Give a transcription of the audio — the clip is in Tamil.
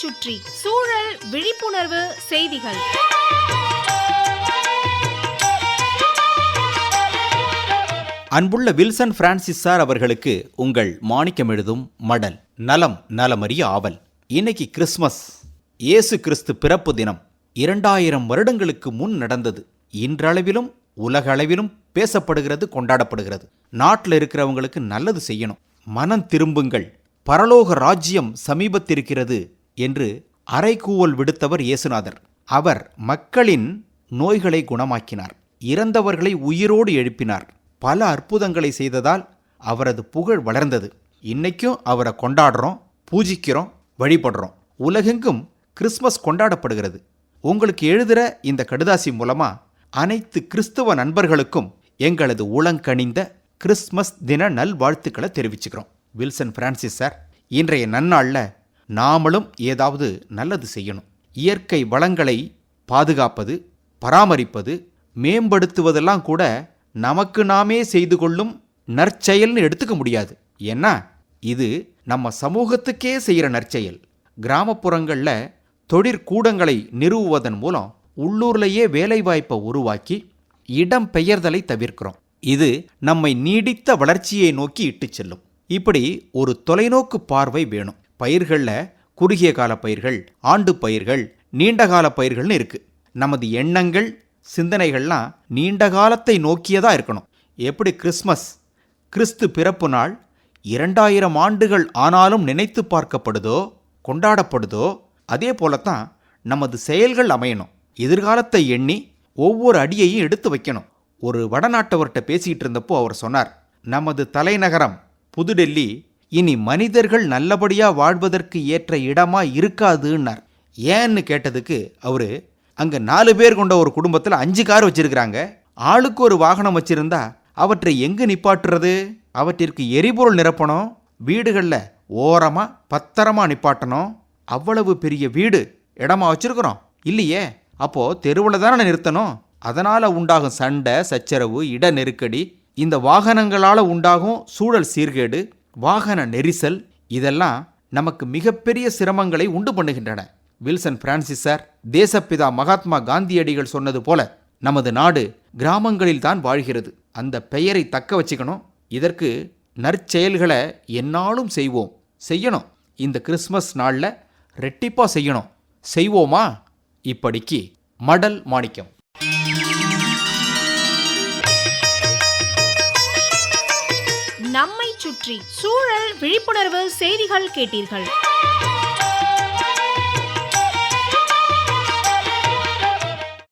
சுற்றி சூழல் விழிப்புணர்வு செய்திகள். அன்புள்ள வில்சன் பிரான்சிஸ் சார் அவர்களுக்கு உங்கள் மாணிக்கம் எழுதும் மடல். நலம் நலமறிய ஆவல். இன்னைக்கு கிறிஸ்மஸ், இயேசு கிறிஸ்து பிறப்பு தினம். 2000 வருடங்களுக்கு முன் நடந்தது. இன்றளவிலும் உலக அளவிலும் பேசப்படுகிறது, கொண்டாடப்படுகிறது. நாட்டில் இருக்கிறவங்களுக்கு நல்லது செய்யணும், மனம் திரும்புங்கள், பரலோக ராஜ்யம் சமீபத்திருக்கிறது என்று அறைகூவல் விடுத்தவர் இயேசுநாதர். அவர் மக்களின் நோய்களை குணமாக்கினார், இறந்தவர்களை உயிரோடு எழுப்பினார், பல அற்புதங்களை செய்ததால் அவரது புகழ் வளர்ந்தது. இன்னைக்கும் அவரை கொண்டாடுறோம், பூஜிக்கிறோம், வழிபடுறோம். உலகெங்கும் கிறிஸ்மஸ் கொண்டாடப்படுகிறது. உங்களுக்கு எழுதுகிற இந்த கடுதாசி மூலமா அனைத்து கிறிஸ்துவ நண்பர்களுக்கும் எங்களது உளங்கனிந்த கிறிஸ்மஸ் தின நல்வாழ்த்துக்களை தெரிவிச்சுக்கிறோம். வில்சன் பிரான்சிஸ் சார், இன்றைய நன்னாளில் நாமளும் ஏதாவது நல்லது செய்யணும். இயற்கை வளங்களை பாதுகாப்பது, பராமரிப்பது, மேம்படுத்துவதெல்லாம் கூட நமக்கு நாமே செய்து கொள்ளும் நற்செயல்னு எடுத்துக்க முடியாது. ஏன்னா இது நம்ம சமூகத்துக்கே செய்கிற நற்செயல். கிராமப்புறங்களில் தொழிற்கூடங்களை நிறுவுவதன் மூலம் உள்ளூர்லேயே வேலைவாய்ப்பை உருவாக்கி இடம் பெயர்தலை தவிர்க்கிறோம். இது நம்மை நீடித்த வளர்ச்சியை நோக்கி இட்டு செல்லும். இப்படி ஒரு தொலைநோக்கு பார்வை வேணும். பயிர்களில் குறுகிய கால பயிர்கள், ஆண்டு பயிர்கள், நீண்ட கால பயிர்கள்னு இருக்கு. நமது எண்ணங்கள், சிந்தனைகள்லாம் நீண்ட காலத்தை நோக்கியதாக இருக்கணும். எப்படி கிறிஸ்மஸ், கிறிஸ்து பிறப்பு நாள் 2000 ஆண்டுகள் ஆனாலும் நினைத்து பார்க்கப்படுதோ, கொண்டாடப்படுதோ, அதே போலத்தான் நமது செயல்கள் அமையணும். எதிர்காலத்தை எண்ணி ஒவ்வொரு அடியையும் எடுத்து வைக்கணும். ஒரு வடநாட்டவர்கிட்ட பேசிகிட்டு இருந்தப்போ அவர் சொன்னார், நமது தலைநகரம் புதுடெல்லி இனி மனிதர்கள் நல்லபடியாக வாழ்வதற்கு ஏற்ற இடமா இருக்காதுன்னார். ஏன்னு கேட்டதுக்கு அவரு, அங்கே 4 பேர் கொண்ட ஒரு குடும்பத்தில் 5 கார் வச்சிருக்கிறாங்க, ஆளுக்கு ஒரு வாகனம் வச்சிருந்தா அவற்றை எங்கு நிப்பாட்டுறது? அவற்றிற்கு எரிபொருள் நிரப்பணும், வீடுகளில் ஓரமாக பத்திரமா நிப்பாட்டணும். அவ்வளவு பெரிய வீடு இடமா வச்சிருக்கிறோம் இல்லையே, அப்போ தெருவில் தானே நிறுத்தணும். அதனால் உண்டாகும் சண்டை சச்சரவு, இட நெருக்கடி, இந்த வாகனங்களால் உண்டாகும் சூழல் சீர்கேடு, வாகன நெரிசல், இதெல்லாம் நமக்கு மிகப்பெரிய சிரமங்களை உண்டு பண்ணுகின்றன. வில்சன் பிரான்சிஸ் சார், தேசப்பிதா மகாத்மா காந்தியடிகள் சொன்னது போல நமது நாடு கிராமங்களில் தான் வாழ்கிறது. அந்த பெயரை தக்க வச்சுக்கணும். இதற்கு நற்செயல்களை எந்நாளும் செய்யணும். இந்த கிறிஸ்மஸ் நாளில் ரெட்டிப்பா செய்யணும். செய்வோமா? இப்படிக்கு மடல் மாணிக்கம். நம்மை சுற்றி சூழல் விழிப்புணர்வு செய்திகள் கேட்டீர்கள்.